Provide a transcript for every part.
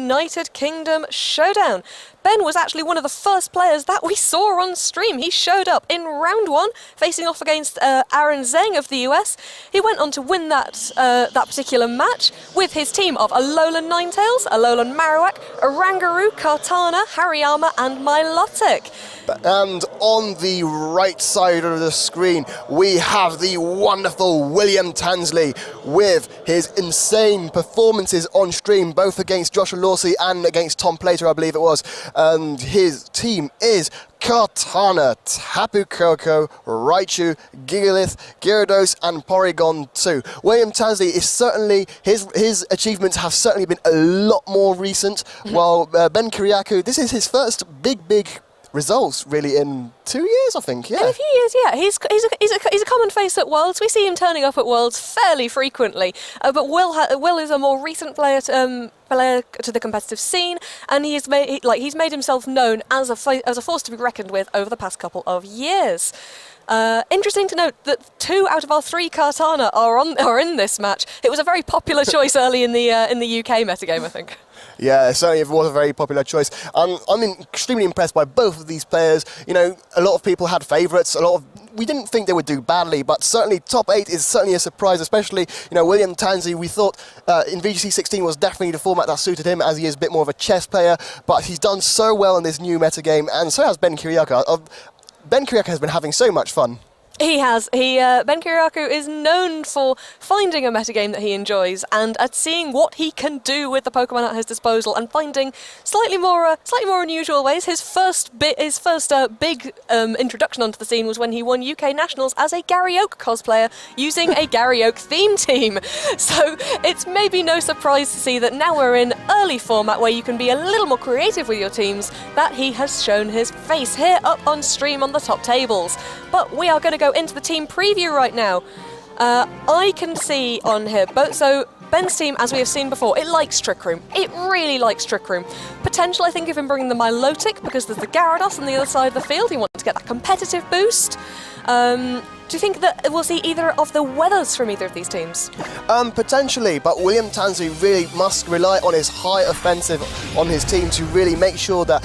United Kingdom showdown. Ben was actually one of the first players that we saw on stream. He showed up in round 1, facing off against Aaron Zeng of the US. He went on to win that particular match with his team of Alolan Ninetales, Alolan Marowak, Oranguru, Kartana, Hariyama and Milotic. And on the right side of the screen, we have the wonderful William Tansley with his insane performances on stream, both against Joshua Lawsey and against Tom Plater, I believe it was. And his team is Kartana, Tapu Koko, Raichu, Gigalith, Gyarados and Porygon 2. William Tansley is certainly, his achievements have certainly been a lot more recent, while Ben Kiriakou, this is his first big results really in 2 years, I think. Yeah, in a few years. Yeah, he's a common face at Worlds. We see him turning up at Worlds fairly frequently. But Will is a more recent player to the competitive scene, and he's made himself known as a force to be reckoned with over the past couple of years. Interesting to note that 2 out of our 3 Kartana are in this match. It was a very popular choice early in the UK metagame, I think. Yeah, certainly it was a very popular choice. I'm extremely impressed by both of these players. You know, a lot of people had favourites. We didn't think they would do badly, but certainly top 8 is certainly a surprise, especially, you know, William Tansley. We thought in VGC16 was definitely the format that suited him, as he is a bit more of a chess player, but he's done so well in this new metagame, and so has Ben Kiriakou. Ben Kiriakou has been having so much fun. He has. Ben Kiriakou is known for finding a metagame that he enjoys and at seeing what he can do with the Pokemon at his disposal and finding slightly more unusual ways. His first big introduction onto the scene was when he won UK Nationals as a Gary Oak cosplayer using a Gary Oak theme team. So it's maybe no surprise to see that now we're in early format where you can be a little more creative with your teams, that he has shown his face here up on stream on the top tables. But we are going to go into the team preview right now. I can see on here, so Ben's team, as we have seen before, it likes Trick Room. It really likes Trick Room. Potential, I think, of him bringing the Milotic, because there's the Gyarados on the other side of the field. He wants to get that competitive boost. Do you think that we'll see either of the weathers from either of these teams? Potentially, but William Tansley really must rely on his high offensive on his team to really make sure that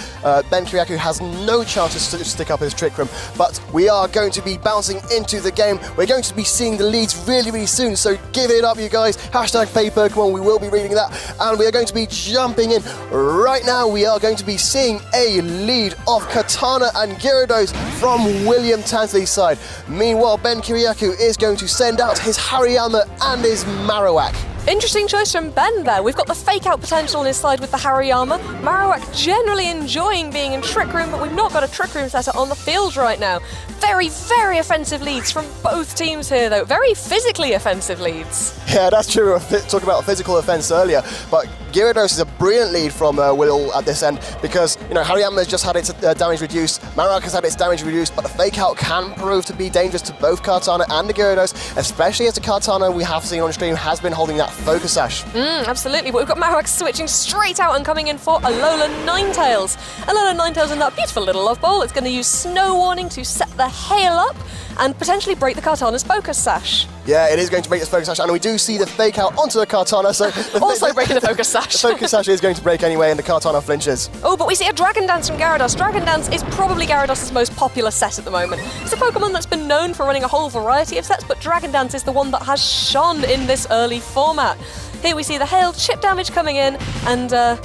Ben Kiriakou has no chance to stick up his Trick Room. But we are going to be bouncing into the game. We're going to be seeing the leads really, really soon, so give it up, you guys. #PlayPokemon, we will be reading that, and we are going to be jumping in. Right now, we are going to be seeing a lead of Kartana and Gyarados from William Tansley's side. Meanwhile, Ben Kiriakou is going to send out his Hariyama and his Marowak. Interesting choice from Ben there. We've got the fake-out potential on his side with the Hariyama. Marowak generally enjoying being in Trick Room, but we've not got a Trick Room setter on the field right now. Very, very offensive leads from both teams here, though. Very physically offensive leads. Yeah, that's true. We were talking about physical offense earlier, but Gyarados is a brilliant lead from Will at this end, because, you know, Hariyama has just had its damage reduced, Marowak has had its damage reduced, but the fake-out can prove to be dangerous to both Kartana and the Gyarados, especially as the Kartana we have seen on stream has been holding that Focus Sash. Absolutely, but we've got Marowak switching straight out and coming in for Alolan Ninetales. Alolan Ninetales in that beautiful little love ball. It's going to use Snow Warning to set the hail up and potentially break the Kartana's Focus Sash. Yeah, it is going to break this Focus Sash, and we do see the fake out onto the Kartana, so... also breaking the Focus Sash. The Focus Sash is going to break anyway, and the Kartana flinches. Oh, but we see a Dragon Dance from Gyarados. Dragon Dance is probably Gyarados' most popular set at the moment. It's a Pokemon that's been known for running a whole variety of sets, but Dragon Dance is the one that has shone in this early format. Here we see the hail chip damage coming in, and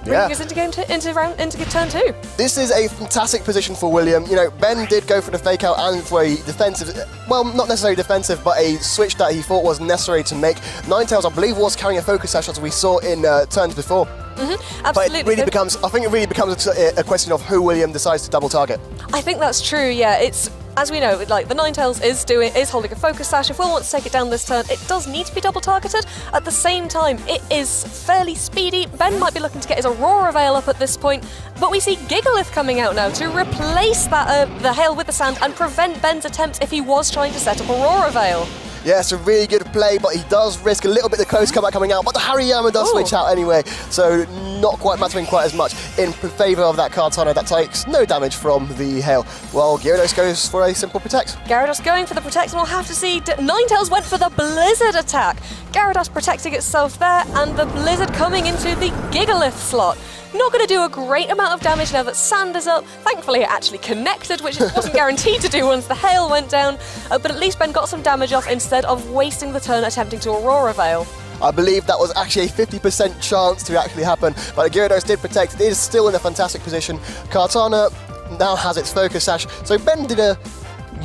bringing us into turn 2. This is a fantastic position for William. You know, Ben did go for the fake out and for a defensive, well, not necessarily defensive, but a switch that he thought was necessary to make. Ninetales, I believe, was carrying a Focus Sash, as we saw in turns before. Absolutely. But it really becomes, I think it really becomes a question of who William decides to double target. I think that's true, yeah. It's, as we know, like the Ninetales is holding a Focus Sash. If Will wants to take it down this turn, it does need to be double targeted. At the same time, it is fairly speedy. Ben might be looking to get his Aurora Veil up at this point, but we see Gigalith coming out now to replace that the hail with the sand and prevent Ben's attempts if he was trying to set up Aurora Veil. Yeah, it's a really good play, but he does risk a little bit of the close comeback coming out, but the Hariyama does switch out anyway, so not quite mattering quite as much in favour of that Kartana that takes no damage from the hail. Well, Gyarados goes for a simple protect. Gyarados going for the protect, and we'll have to see Ninetales went for the Blizzard attack. Gyarados protecting itself there, and the Blizzard coming into the Gigalith slot. Not going to do a great amount of damage now that Sand is up. Thankfully it actually connected, which it wasn't guaranteed to do once the hail went down, but at least Ben got some damage off instead of wasting the turn attempting to Aurora Veil. I believe that was actually a 50% chance to actually happen, but Gyarados did protect. It is still in a fantastic position. Kartana now has its Focus Sash, so Ben did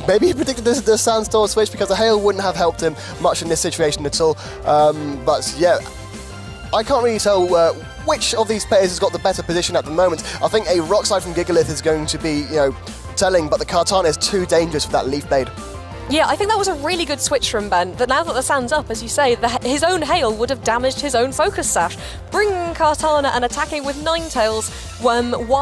maybe he predicted the Sandstorm switch because the hail wouldn't have helped him much in this situation at all. But yeah, I can't really tell which of these players has got the better position at the moment. I think a Rock Slide from Gigalith is going to be, telling, but the Kartana is too dangerous for that Leaf Blade. Yeah, I think that was a really good switch from Ben, that now that the Sand's up, as you say, his own hail would have damaged his own Focus Sash. Bringing Kartana and attacking with Ninetales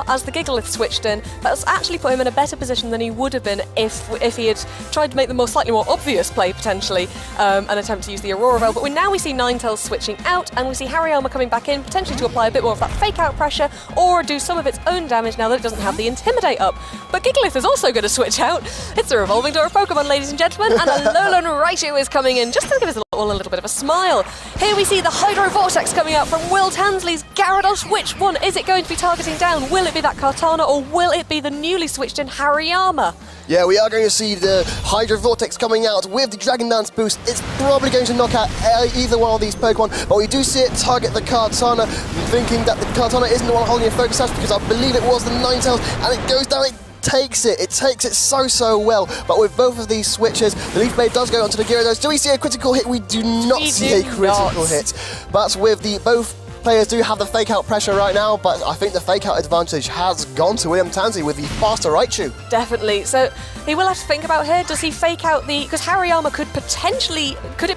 as the Gigalith switched in, that's actually put him in a better position than he would have been if he had tried to make the slightly more obvious play, potentially, and attempt to use the Aurora Veil. But now we see Ninetales switching out, and we see Hariyama coming back in, potentially to apply a bit more of that fake-out pressure, or do some of its own damage now that it doesn't have the Intimidate up. But Gigalith is also going to switch out. It's a revolving door of Pokemon, ladies and gentlemen, and Alolan Raichu is coming in just to give us a little bit of a smile. Here we see the Hydro Vortex coming out from Will Tansley's Gyarados. Which one is it going to be targeting down? Will it be that Kartana, or will it be the newly switched in Hariyama? Yeah, we are going to see the Hydro Vortex coming out with the Dragon Dance boost. It's probably going to knock out either one of these Pokemon, but we do see it target the Kartana, thinking that the Kartana isn't the one holding a Focus Sash because I believe it was the Ninetales, and it goes down. It takes it so well, but with both of these switches, the Leaf Blade does go onto the Gyarados. Do we see a critical hit? We do not see a critical hit, but with both players do have the fake-out pressure right now, but I think the fake-out advantage has gone to William Tansley with the faster Raichu. Definitely. So he will have to think about here. Does he fake out because Hariyama could it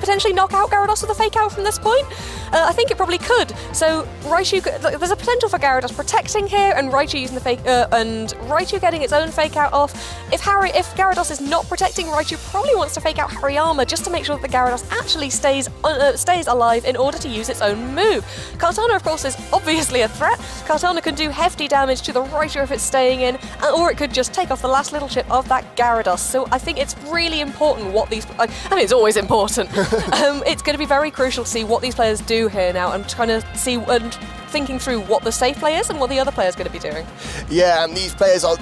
potentially knock out Gyarados with a fake-out from this point? I think it probably could. So Raichu, there's a potential for Gyarados protecting here, and Raichu using the fake, and Raichu getting its own fake-out off. If Gyarados is not protecting, Raichu probably wants to fake out Hariyama just to make sure that the Gyarados actually stays alive in order to use its own move. Kartana, of course, is obviously a threat. Kartana can do hefty damage to the Raichu if it's staying in, or it could just take off the last little chip of that Gyarados. So I think it's really important what these... I mean, it's always important. It's going to be very crucial to see what these players do here now, and trying to see and thinking through what the safe play is and what the other player's going to be doing. Yeah, and these players are,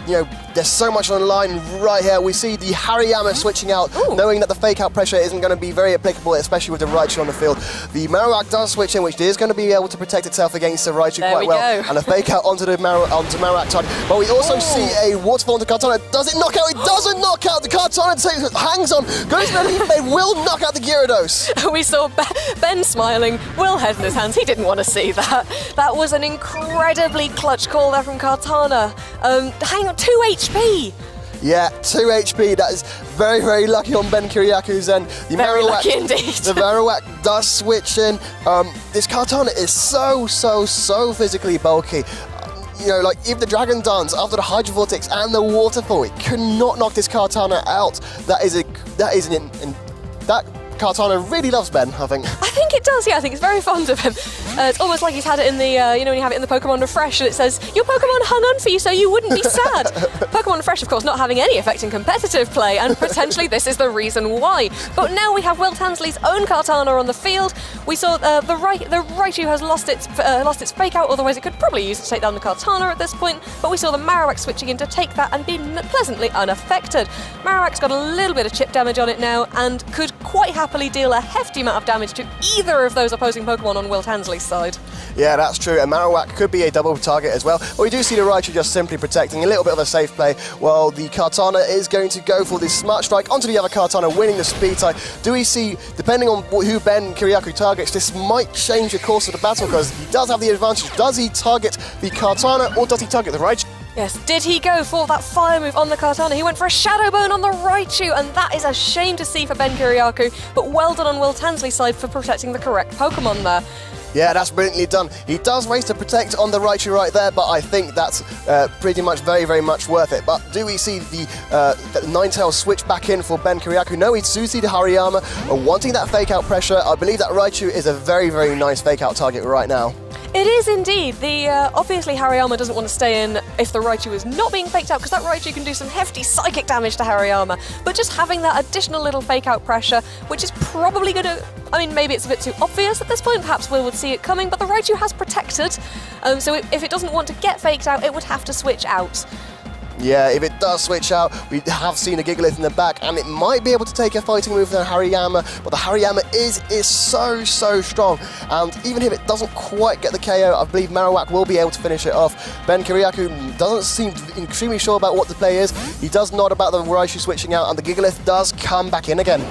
there's so much on the line right here. We see the Hariyama switching out, knowing that the fake-out pressure isn't going to be very applicable, especially with the Raichu on the field. The Marowak does switch in, which is going to be able to protect itself against the Raichu quite well. And a fake-out onto Marowak side. But we also see a Waterfall onto Kartana. Does it knock out? It doesn't knock out. The Kartana hangs on, goes to the Leaf Blade, will knock out the Gyarados. We saw Ben smiling, Will head in his hands. He didn't want to see that. That was an incredibly clutch call there from Kartana. Hang on, 2 HP! Yeah, 2 HP. That is very, very lucky on Ben Kiriaku's end. Very lucky indeed. The Marowak does switch in. This Kartana is so physically bulky. Like even the Dragon Dance after the Hydro Vortex and the Waterfall, it could not knock this Kartana out. That Kartana really loves Ben, I think. I think it does, yeah. I think it's very fond of him. It's almost like he's had it in the, when you have it in the Pokemon Refresh and it says, your Pokemon hung on for you so you wouldn't be sad. Pokemon Refresh, of course, not having any effect in competitive play, and potentially this is the reason why. But now we have Will Tansley's own Kartana on the field. We saw the Raichu has lost its fake out, otherwise it could probably use it to take down the Kartana at this point, but we saw the Marowak switching in to take that and be pleasantly unaffected. Marowak's got a little bit of chip damage on it now, and could quite happily deal a hefty amount of damage to either of those opposing Pokemon on Will Tansley's side. Yeah, that's true, and Marowak could be a double target as well. But we do see the Raichu just simply protecting, a little bit of a safe play, while the Kartana is going to go for this Smart Strike onto the other Kartana, winning the speed tie. Do we see, depending on who Ben Kiriaku targets, this might change the course of the battle, because he does have the advantage. Does he target the Kartana, or does he target the Raichu? Yes, did he go for that fire move on the Kartana? He went for a Shadow Burn on the Raichu, and that is a shame to see for Ben Kiriaku, but well done on Will Tansley's side for protecting the correct Pokemon there. Yeah, that's brilliantly done. He does waste a protect on the Raichu right there, but I think that's pretty much very much worth it. But do we see the Ninetales switch back in for Ben Kiriaku? No, we do see the Hariyama wanting that fake out pressure. I believe that Raichu is a very nice fake out target right now. It is indeed. Obviously Hariyama doesn't want to stay in if the Raichu is not being faked out, because that Raichu can do some hefty psychic damage to Hariyama. But just having that additional little fake out pressure, which is probably going to, I mean, maybe it's a bit too obvious at this point, perhaps Will would see it coming, but the Raichu has protected, so if it doesn't want to get faked out, it would have to switch out. Yeah, if it does switch out, we have seen a Gigalith in the back, and it might be able to take a fighting move from the Hariyama, but the Hariyama is so strong, and even if it doesn't quite get the KO, I believe Marowak will be able to finish it off. Ben Kiriaku doesn't seem extremely sure about what the play is. He does nod about the Raichu switching out, and the Gigalith does come back in again.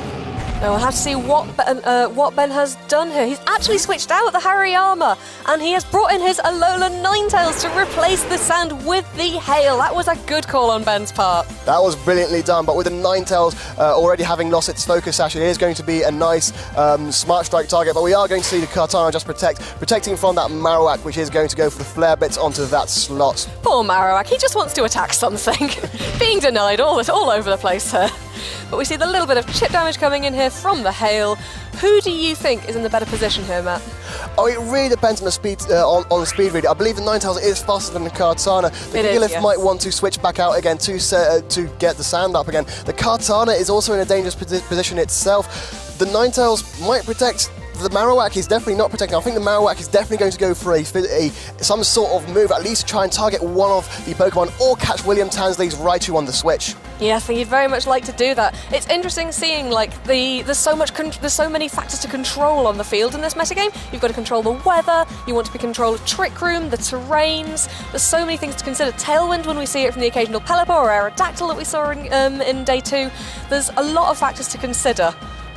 Now we'll have to see what Ben has done here. He's actually switched out the Hariyama, and he has brought in his Alolan Ninetales to replace the sand with the hail. That was a good call on Ben's part. That was brilliantly done, but with the Ninetales already having lost its focus sash, it is going to be a nice smart strike target, but we are going to see the Kartana just protecting from that Marowak, which is going to go for the flare bits onto that slot. Poor Marowak, he just wants to attack something. Being denied all over the place here. But we see the little bit of chip damage coming in here from the hail. Who do you think is in the better position here, Matt? Oh, it really depends on the speed on the speed reader. I believe the Ninetales is faster than the Kartana. The Gigalith might want to switch back out again to get the sand up again. The Kartana is also in a dangerous position itself. The Ninetales might protect. The Marowak is definitely not protecting. I think the Marowak is definitely going to go for some sort of move, at least try and target one of the Pokemon or catch William Tansley's Raichu on the switch. Yeah, I think he'd very much like to do that. It's interesting seeing like there's so many factors to control on the field in this metagame. You've got to control the weather, you want to be control of Trick Room, the terrains. There's so many things to consider. Tailwind when we see it from the occasional Pelipper or Aerodactyl that we saw in day 2. There's a lot of factors to consider.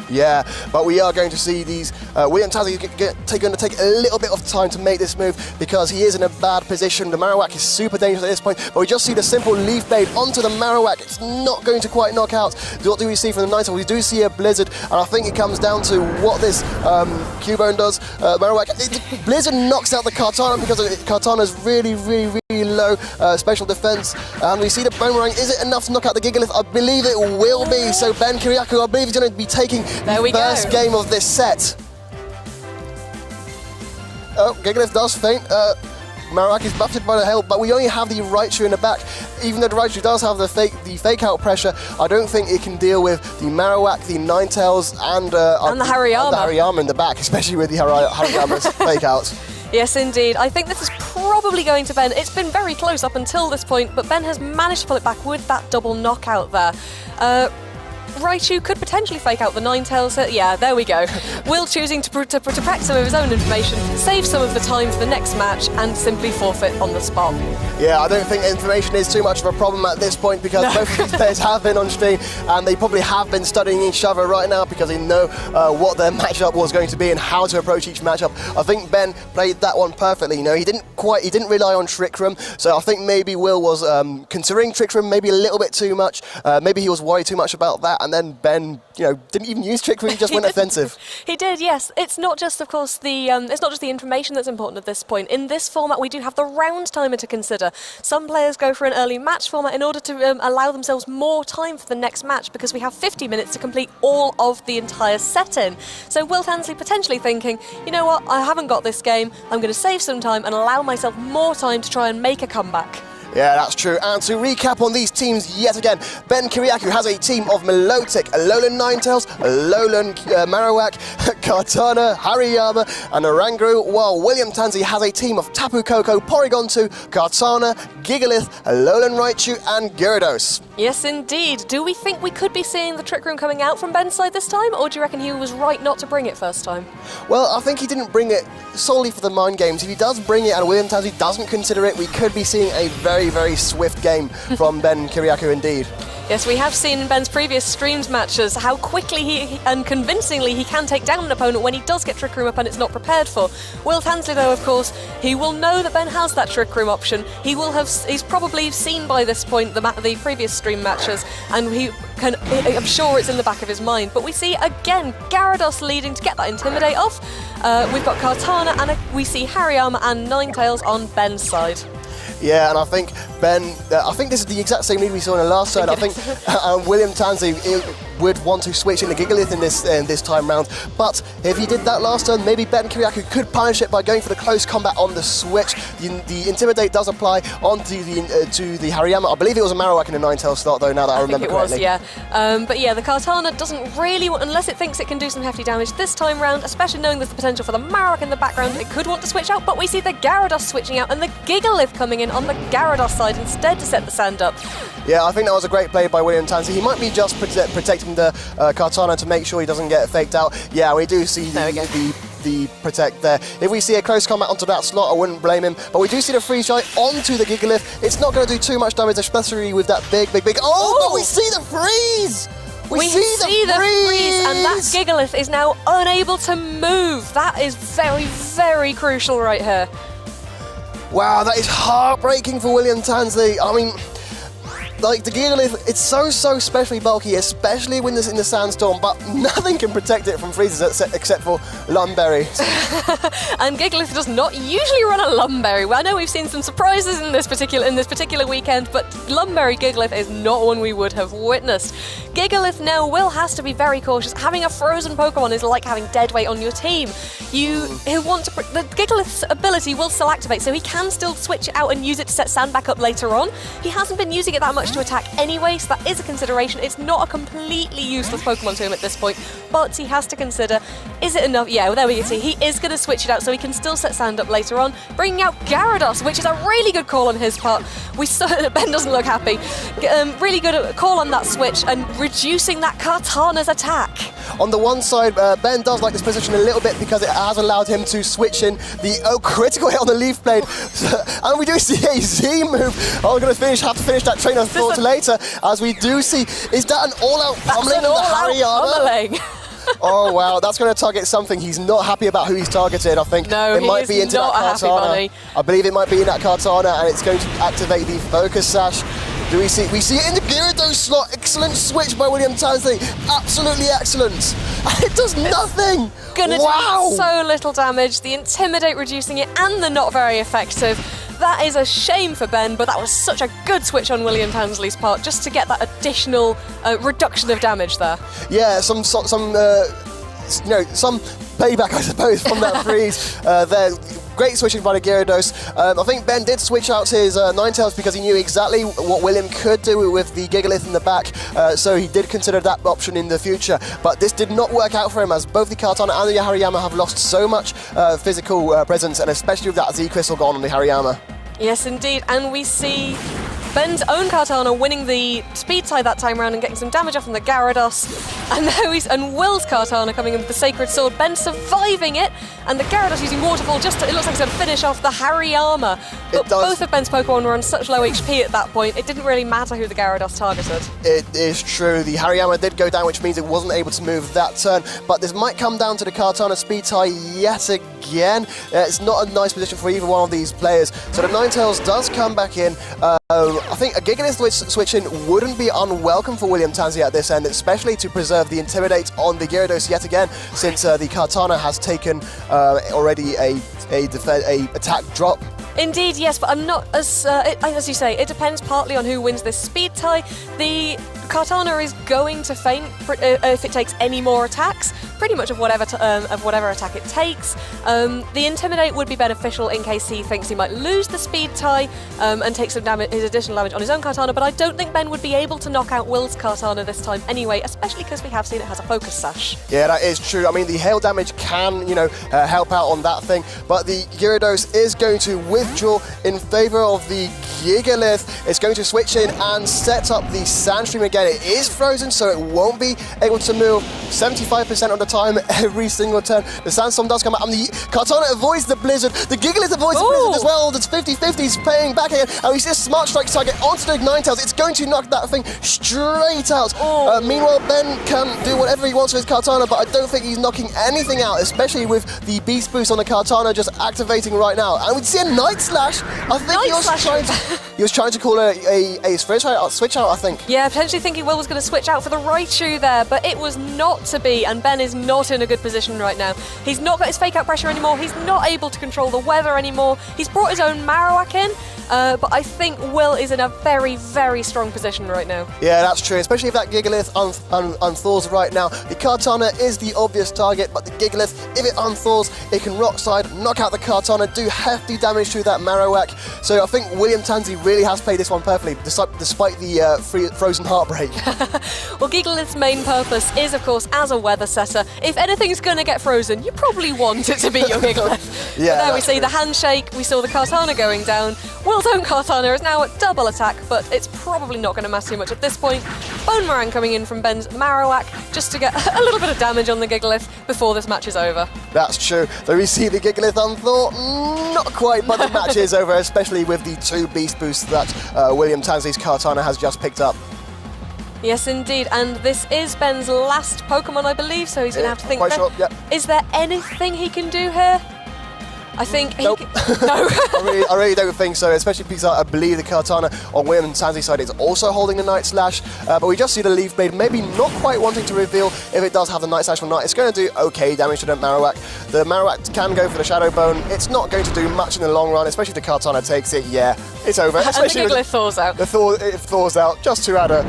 Yeah, but we are going to see these. William Tansley is going to take a little bit of time to make this move because he is in a bad position. The Marowak is super dangerous at this point, but we just see the simple Leaf Blade onto the Marowak. It's not going to quite knock out. What do we see from the Ninetales? We do see a Blizzard, and I think it comes down to what this Cubone does. Marowak, Blizzard knocks out the Kartana because Kartana's really low special defense, and we see the Boomerang. Is it enough to knock out the Gigalith? I believe it will be. So Ben Kiriaku, I believe he's going to be taking the first game of this set. Oh, Gigalith does faint. Marowak is buffeted by the hail, but we only have the Raichu in the back. Even though the Raichu does have the fake out pressure, I don't think it can deal with the Marowak, the Ninetales, and the Hariyama in the back, especially with the Hariyama's fake outs. Yes, indeed. I think this is probably going to Ben. It's been very close up until this point, but Ben has managed to pull it back with that double knockout there. Raichu could potentially fake out the Ninetales. Yeah, there we go. Will choosing to protect some of his own information, save some of the time for the next match, and simply forfeit on the spot. Yeah, I don't think information is too much of a problem at this point because both of these players have been on stream and they probably have been studying each other right now because they know what their matchup was going to be and how to approach each matchup. I think Ben played that one perfectly. You know, he didn't rely on Trick Room, so I think maybe Will was considering Trick Room maybe a little bit too much. Maybe he was worried too much about that. And then Ben, didn't even use Trick Room, he just went offensive. He did, yes. It's not just, of course, it's not just the information that's important at this point. In this format, we do have the round timer to consider. Some players go for an early match format in order to allow themselves more time for the next match because we have 50 minutes to complete all of the entire set-in. So Will Tansley potentially thinking, you know what, I haven't got this game, I'm going to save some time and allow myself more time to try and make a comeback. Yeah, that's true. And to recap on these teams yet again, Ben Kiriaku has a team of Milotic, Alolan Ninetales, Alolan Marowak, Kartana, Hariyama, and Oranguru, while William Tansley has a team of Tapu Koko, Porygon 2, Kartana, Gigalith, Alolan Raichu, and Gyarados. Yes, indeed. Do we think we could be seeing the Trick Room coming out from Ben's side this time, or do you reckon he was right not to bring it first time? Well, I think he didn't bring it solely for the mind games. If he does bring it and William Tansley doesn't consider it, we could be seeing a very swift game from Ben Kiriaku indeed. Yes, we have seen in Ben's previous streams matches how quickly and convincingly he can take down an opponent when he does get Trick Room up and it's not prepared for. Will Tansley, though, of course, he will know that Ben has that Trick Room option. He's probably seen by this point the previous stream matches, and I'm sure it's in the back of his mind. But we see again Gyarados leading to get that Intimidate off. We've got Kartana and we see Hariyama and Ninetales on Ben's side. Yeah, and I think Ben, I think this is the exact same lead we saw in the last turn. I think William Tansley would want to switch in the Gigalith in this time round, but if he did that last turn, maybe Ben Kiriakou could punish it by going for the close combat on the switch. The Intimidate does apply onto the Hariyama. I believe it was a Marowak in the Ninetales slot though, now that I remember correctly. It was, yeah. But yeah, the Kartana doesn't really want, unless it thinks it can do some hefty damage this time round, especially knowing there's the potential for the Marowak in the background, it could want to switch out, but we see the Gyarados switching out and the Gigalith coming in on the Gyarados side instead to set the sand up. Yeah, I think that was a great play by William Tansley. He might be just protecting the Kartana to make sure he doesn't get faked out. Yeah, we do see the protect there. If we see a close combat onto that slot, I wouldn't blame him. But we do see the freeze shot onto the Gigalith. It's not going to do too much damage, especially with that big... Oh, but we see the freeze! We see the freeze! And that Gigalith is now unable to move. That is very, very crucial right here. Wow, that is heartbreaking for William Tansley. I mean, like the Gigalith, it's so specially bulky, especially when it's in the sandstorm, but nothing can protect it from freezes except for Lumberry. And Gigalith does not usually run a Lumberry. Well, I know we've seen some surprises in this particular weekend, but Lumberry Gigalith is not one we would have witnessed. Gigalith now has to be very cautious. Having a frozen Pokemon is like having dead weight on your team. The Gigalith's ability will still activate, so he can still switch it out and use it to set sand back up later on. He hasn't been using it that much to attack anyway, so that is a consideration. It's not a completely useless Pokemon to him at this point, but he has to consider, is it enough? Yeah, well, there we can see. He is going to switch it out so he can still set sand up later on, bringing out Gyarados, which is a really good call on his part. Ben doesn't look happy. Really good call on that switch and reducing that Kartana's attack. On the one side, Ben does like this position a little bit because it has allowed him to switch in the critical hit on the Leaf Blade. And we do see a Z move. Oh, I'm going to have to finish that train of thought later, as we do see. Is that an all-out pummeling of the Hariyama? Oh wow, that's going to target something. He's not happy about who he's targeted, I think. No, it might be into that Kartana. I believe it might be in that Kartana, and it's going to activate the Focus Sash. Do we see it in the Gyarados slot? Excellent switch by William Tansley. Absolutely excellent. And it does nothing. Gonna do so little damage. The Intimidate reducing it, and the not very effective. That is a shame for Ben, but that was such a good switch on William Tansley's part, just to get that additional reduction of damage there. Yeah, some payback, I suppose, from that freeze there. Great switching by the Gyarados. I think Ben did switch out his Ninetales because he knew exactly what William could do with the Gigalith in the back, so he did consider that option in the future. But this did not work out for him, as both the Kartana and the Hariyama have lost so much physical presence, and especially with that Z-Crystal gone on the Hariyama. Yes, indeed, and we see Ben's own Kartana winning the speed tie that time round and getting some damage off from the Gyarados. And Will's Kartana coming in with the Sacred Sword. Ben surviving it, and the Gyarados using Waterfall it looks like it's going to finish off the Hariyama. But both of Ben's Pokemon were on such low HP at that point, it didn't really matter who the Gyarados targeted. It is true. The Hariyama did go down, which means it wasn't able to move that turn. But this might come down to the Kartana speed tie yet again. It's not a nice position for either one of these players. So the Ninetales does come back in. I think a Gigalith switch-in wouldn't be unwelcome for William Tansley at this end, especially to preserve the Intimidate on the Gyarados yet again, since the Kartana has taken already a attack drop. Indeed, yes, but I'm not as you say, it depends partly on who wins this speed tie. The Kartana is going to faint if it takes any more attacks, pretty much of whatever attack it takes. The Intimidate would be beneficial in case he thinks he might lose the speed tie and take some damage, his additional damage on his own Kartana, but I don't think Ben would be able to knock out Will's Kartana this time anyway, especially because we have seen it has a Focus Sash. Yeah, that is true. I mean, the hail damage can, help out on that thing, but the Gyarados is going to withdraw in favour of the Gigalith. It's going to switch in and set up the Sandstream again. It is frozen, so it won't be able to move 75% of the time every single turn. The Sandstorm does come out, and the Kartana avoids the Blizzard. The Gigalith avoids the Blizzard as well. There's 50-50s paying back again, and we see a Smart Strike target onto the Ninetales. It's going to knock that thing straight out. Meanwhile, Ben can do whatever he wants with his Kartana, but I don't think he's knocking anything out, especially with the Beast Boost on the Kartana just activating right now. And we see a Night Slash. I think he was trying to call a switch out, I think. Yeah, potentially thinking Will was going to switch out for the Raichu there, but it was not to be, and Ben is not in a good position right now. He's not got his fake out pressure anymore, he's not able to control the weather anymore, he's brought his own Marowak in, but I think Will is in a very, very strong position right now. Yeah, that's true, especially if that Gigalith unthaws right now. The Kartana is the obvious target, but the Gigalith, if it unthaws, it can Rock Slide, knock out the Kartana, do hefty damage to that Marowak. So I think William Tansey really has played this one perfectly, despite the frozen heartbreak. Well, Gigalith's main purpose is, of course, as a weather setter. If anything's going to get frozen, you probably want it to be your Gigalith. Yeah, there we see the handshake, we saw the Kartana going down. Will's own Kartana is now at double attack, but it's probably not going to matter too much at this point. Bone Moran coming in from Ben's Marowak just to get a little bit of damage on the Gigalith before this match is over. That's true. Though we see the Gigalith unthaw, not quite, but the match is over, especially with the 2 Beast Boosts that William Tansey's Kartana has just picked up. Yes, indeed, and this is Ben's last Pokemon, I believe, so he's going to have to think. Quite sure, yeah. Is there anything he can do here? I think nope. No. I really don't think so, especially because I believe the Kartana on William Tansey's side is also holding the Night Slash, but we just see the Leaf Blade maybe not quite wanting to reveal if it does have the Night Slash or not. It's going to do okay damage to the Marowak. The Marowak can go for the Shadow Bone. It's not going to do much in the long run, especially if the Kartana takes it. Yeah, it's over. Especially and the Gigalith thaws out. It thaws out just to add a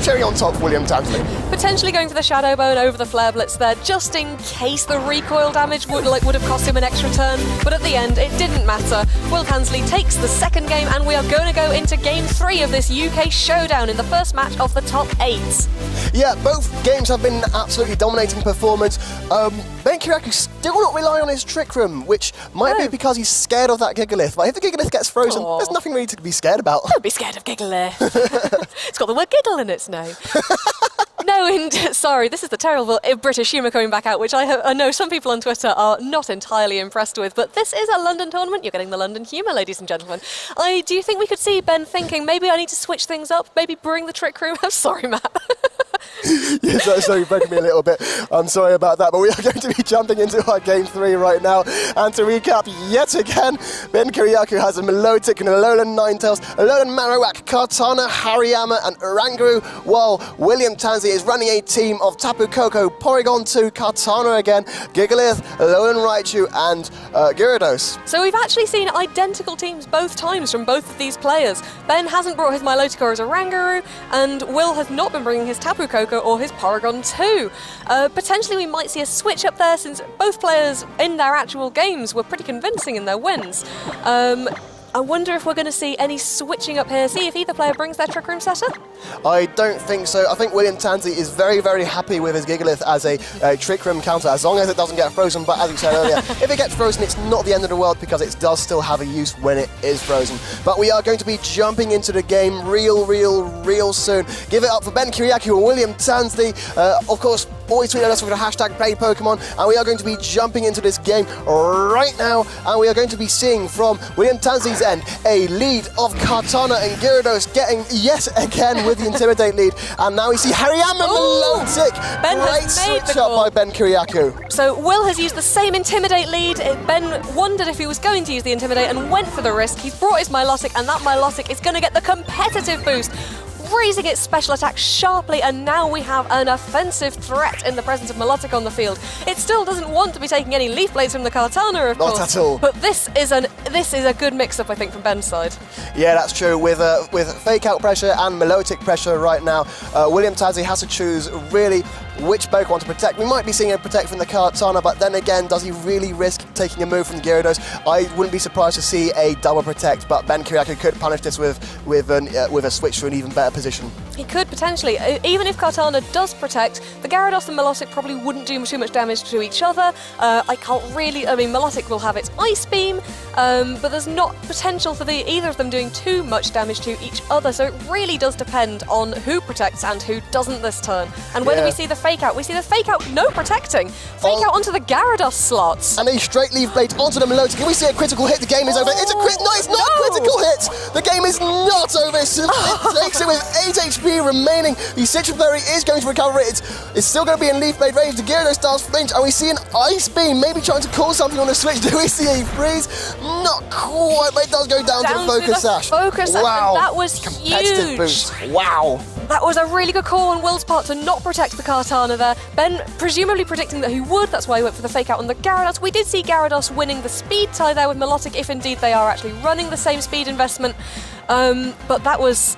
cherry on top for William Tansey. Potentially going for the Shadow Bone over the Flare Blitz there, just in case the recoil damage would have cost him an extra turn, but at the end it didn't matter. Will Tansley takes the second game, and we are going to go into Game 3 of this UK showdown in the first match of the top 8. Yeah, both games have been absolutely dominating performance. Ben Kiriakou still not relying on his Trick Room, which might be because he's scared of that Gigalith. But if the Gigalith gets frozen, there's nothing really to be scared about. Don't be scared of Gigalith. It's got the word giggle in its name. No, sorry, this is the terrible British humour coming back out, which I know some people on Twitter are not entirely impressed with, but this is a London tournament. You're getting the London humour, ladies and gentlemen. Do you think we could see Ben thinking, maybe I need to switch things up, maybe bring the Trick Room? I'm sorry, Matt. Yes, that's sorry, broken me a little bit. I'm sorry about that, but we are going to be jumping into our Game 3 right now. And to recap, yet again, Ben Kiriakou has a Milotic and a Alolan Ninetales, Alolan Marowak, Kartana, Hariyama and Oranguru, while William Tansey is running a team of Tapu Koko, Porygon 2, Kartana again, Gigalith, Alolan Raichu and Gyarados. So we've actually seen identical teams both times from both of these players. Ben hasn't brought his Milotic or his Oranguru, and Will has not been bringing his Tapu Koko or his Porygon 2. Potentially we might see a switch up there, since both players in their actual games were pretty convincing in their wins. I wonder if we're going to see any switching up here, see if either player brings their Trick Room setter? I don't think so. I think William Tansey is very, very happy with his Gigalith as a Trick Room counter, as long as it doesn't get frozen. But as you said earlier, if it gets frozen, it's not the end of the world, because it does still have a use when it is frozen. But we are going to be jumping into the game real soon. Give it up for Ben Kiriakou and William Tansey. Of course, always tweet at us with the hashtag #PlayPokemon, and we are going to be jumping into this game right now, and we are going to be seeing from William Tansey's end a lead of Kartana and Gyarados, getting yet again with the Intimidate lead, and now we see Hariyama Milotic. Great switch up by Ben Kiriakou. So Will has used the same Intimidate lead. Ben wondered if he was going to use the Intimidate and went for the risk. He's brought his Milotic, and that Milotic is going to get the competitive boost, raising its special attack sharply, and now we have an offensive threat in the presence of Milotic on the field. It still doesn't want to be taking any Leaf Blades from the Kartana, of course. Not at all. But this is a good mix-up, I think, from Ben's side. Yeah, that's true. With fake out pressure and Milotic pressure right now, William Tansey has to choose really which Pokemon to protect. We might be seeing a protect from the Kartana, but then again, does he really risk taking a move from the Gyarados? I wouldn't be surprised to see a double protect, but Ben Kiriakou could punish this with a switch to an even better position. He could potentially, even if Kartana does protect, the Gyarados and Milotic probably wouldn't do too much damage to each other. I can't really, I mean, Milotic will have its Ice Beam, but there's not potential for either of them doing too much damage to each other, so it really does depend on who protects and who doesn't this turn. And whether we see the Fake Out, we see the Fake Out, no protecting. Fake Out onto the Gyarados slots. And a straight Leaf Blade onto the Milotic. Can we see a critical hit? The game is over. It's a no, it's not a critical hit. The game is not over. It takes it with 8 HP remaining. The Citron Berry is going to recover it. It's still going to be in Leaf Blade range. The Gyarados starts flinch, and we see an Ice Beam, maybe trying to call something on the switch. Do we see a freeze? Not quite, but it does go down to the Focus Sash. Wow. That was competitive huge. Boost. Wow. That was a really good call on Will's part to not protect the Kartana there. Ben presumably predicting that he would, that's why he went for the Fake Out on the Gyarados. We did see Gyarados winning the speed tie there with Milotic, if indeed they are actually running the same speed investment. But that was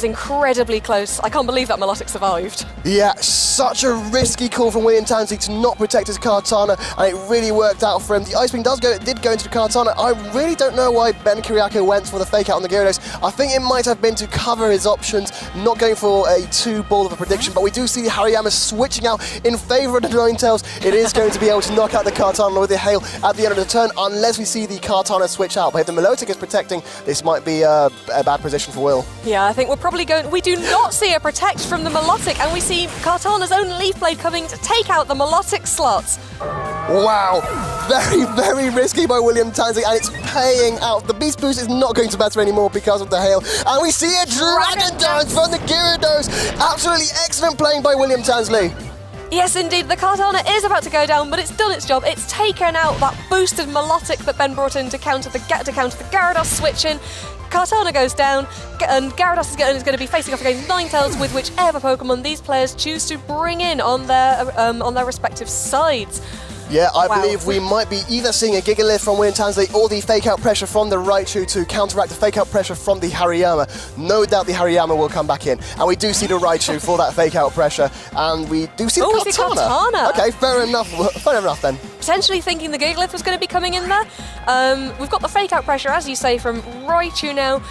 incredibly close. I can't believe that Milotic survived. Yeah, such a risky call from William Tansley to not protect his Kartana, and it really worked out for him. The Ice Beam did go into the Kartana. I really don't know why Ben Kiriako went for the Fake Out on the Gyarados. I think it might have been to cover his options, not going for a too-ball of a prediction, but we do see the Hariyama switching out in favour of the Ninetales. It is going to be able to knock out the Kartana with the Hail at the end of the turn, unless we see the Kartana switch out. But if the Milotic is protecting, this might be a bad position for Will. Yeah, I think we're probably going... We do not see a protect from the Milotic, and we see Kartana's own Leaf Blade coming to take out the Milotic slots. Wow, very, very risky by William Tansley, and it's paying out. The Beast Boost is not going to matter anymore because of the Hail, and we see a Dragon Dance from the Gyarados. Absolutely excellent playing by William Tansley. Yes, indeed, the Kartana is about to go down, but it's done its job. It's taken out that boosted Milotic that Ben brought in to counter the Gyarados switch in. Kartana goes down, and Gyarados is going to be facing off against Ninetales with whichever Pokemon these players choose to bring in on their respective sides. Yeah, I believe we might be either seeing a Giga Lift from William Tansley or the Fake Out pressure from the Raichu to counteract the Fake Out pressure from the Hariyama. No doubt the Hariyama will come back in. And we do see the Raichu for that Fake Out pressure. And we do see the Kartana. We see Kartana. Okay, fair enough then. Potentially thinking the Giga Lift was going to be coming in there. We've got the Fake Out pressure, as you say, from Raichu now.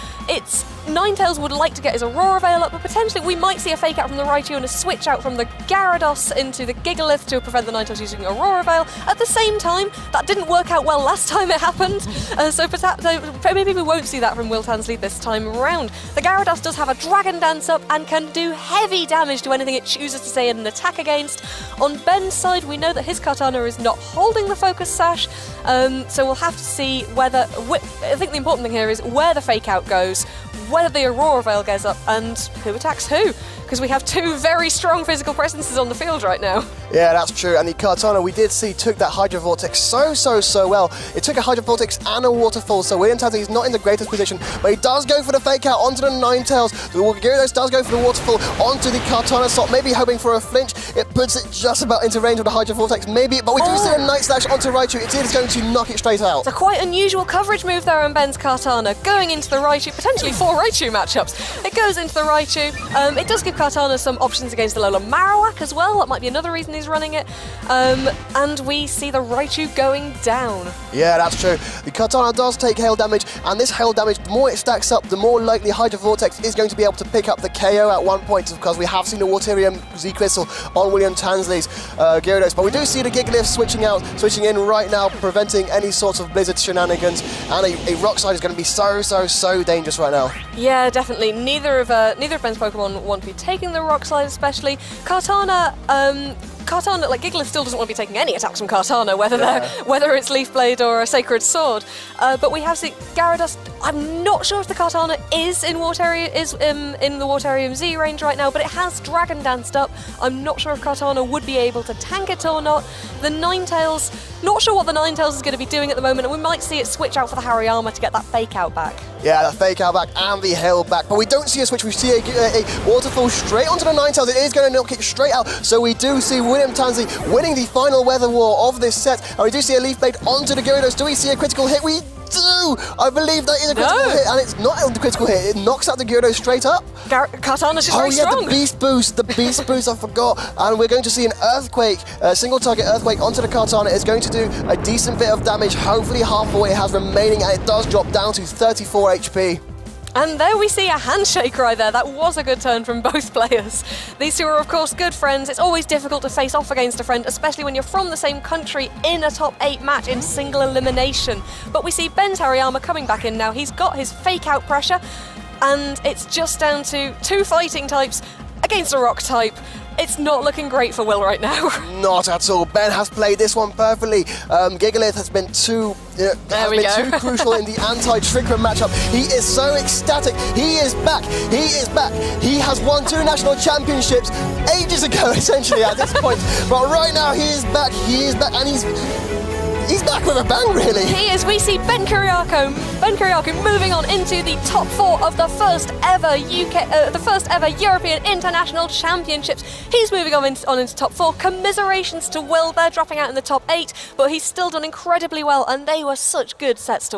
Ninetales would like to get his Aurora Veil up, but potentially we might see a Fake Out from the Raichu and a switch out from the Gyarados into the Giga Lift to prevent the Ninetales using Aurora Veil. At the same time, that didn't work out well last time it happened, so maybe we won't see that from Will Tansley this time around. The Gyarados does have a Dragon Dance up and can do heavy damage to anything it chooses to stay in an attack against. On Ben's side, we know that his Kartana is not holding the Focus Sash, so we'll have to see whether... I think the important thing here is where the Fake Out goes, whether the Aurora Veil goes up, and who attacks who. Because we have two very strong physical presences on the field right now. Yeah, that's true. And the Kartana, we did see, took that Hydro Vortex so well. It took a Hydro Vortex and a Waterfall, so William Tansley is not in the greatest position, but he does go for the Fake Out onto the Ninetales. The Gyarados does go for the Waterfall onto the Kartana slot, maybe hoping for a flinch. It puts it just about into range of the Hydro Vortex, maybe, but we do see a Night Slash onto Raichu. It is going to knock it straight out. It's a quite unusual coverage move there on Ben's Kartana, going into the Raichu, potentially 4 Raichu matchups. It goes into the Raichu. It does give Kartana some options against the Lola Marowak as well. That might be another reason he's running it. And we see the Raichu going down. Yeah, that's true. The Kartana does take hail damage, and this hail damage, the more it stacks up, the more likely Hydro Vortex is going to be able to pick up the KO at one point, because we have seen the Waterium Z-Crystal on William Tansley's Gyarados. But we do see the Giga Lift switching in right now, preventing any sorts of Blizzard shenanigans, and a Rock Slide is going to be so dangerous right now. Yeah, definitely. Neither of Ben's Pokemon want to be taking the Rock Slide, especially. Kartana, like Giga Lift still doesn't want to be taking any attacks from Kartana, whether it's Leaf Blade or a Sacred Sword. But we have seen Gyarados. I'm not sure if the Kartana is in the Waterium Z range right now, but it has Dragon Danced up. I'm not sure if Kartana would be able to tank it or not. The Ninetales, not sure what the Ninetales is going to be doing at the moment, and we might see it switch out for the Hariyama to get that Fake Out back. Yeah, that Fake Out back and the Hail back, but we don't see a switch. We see a Waterfall straight onto the Ninetales. It is going to knock it straight out, so we do see William Tansley winning the final Weather War of this set, and we do see a Leaf Blade onto the Gyarados. Do we see a critical hit? We do! I believe that is a critical hit, and it's not a critical hit. It knocks out the Gyarados straight up. Kartana's just very strong. The Beast Boost, I forgot. And we're going to see an Earthquake, a single target Earthquake onto the Kartana. It's going to do a decent bit of damage, hopefully half of what it has remaining, and it does drop down to 34 HP. And there we see a handshake right there. That was a good turn from both players. These two are, of course, good friends. It's always difficult to face off against a friend, especially when you're from the same country in a top 8 match in single elimination. But we see Ben Tariyama coming back in now. He's got his fake out pressure, and it's just down to 2 fighting types against a rock type. It's not looking great for Will right now. Not at all. Ben has played this one perfectly. Gigalith has been too crucial in the anti-Trickman matchup. He is so ecstatic. He is back. He is back. He has won 2 national championships ages ago, essentially, at this point. But right now, he is back. He is back, and he's back with a bang, really. He is. We see Ben Kuriako moving on into the top 4 of the first ever European International Championships. He's moving on into top 4. Commiserations to Will. They're dropping out in the top 8, but he's still done incredibly well, and they were such good sets to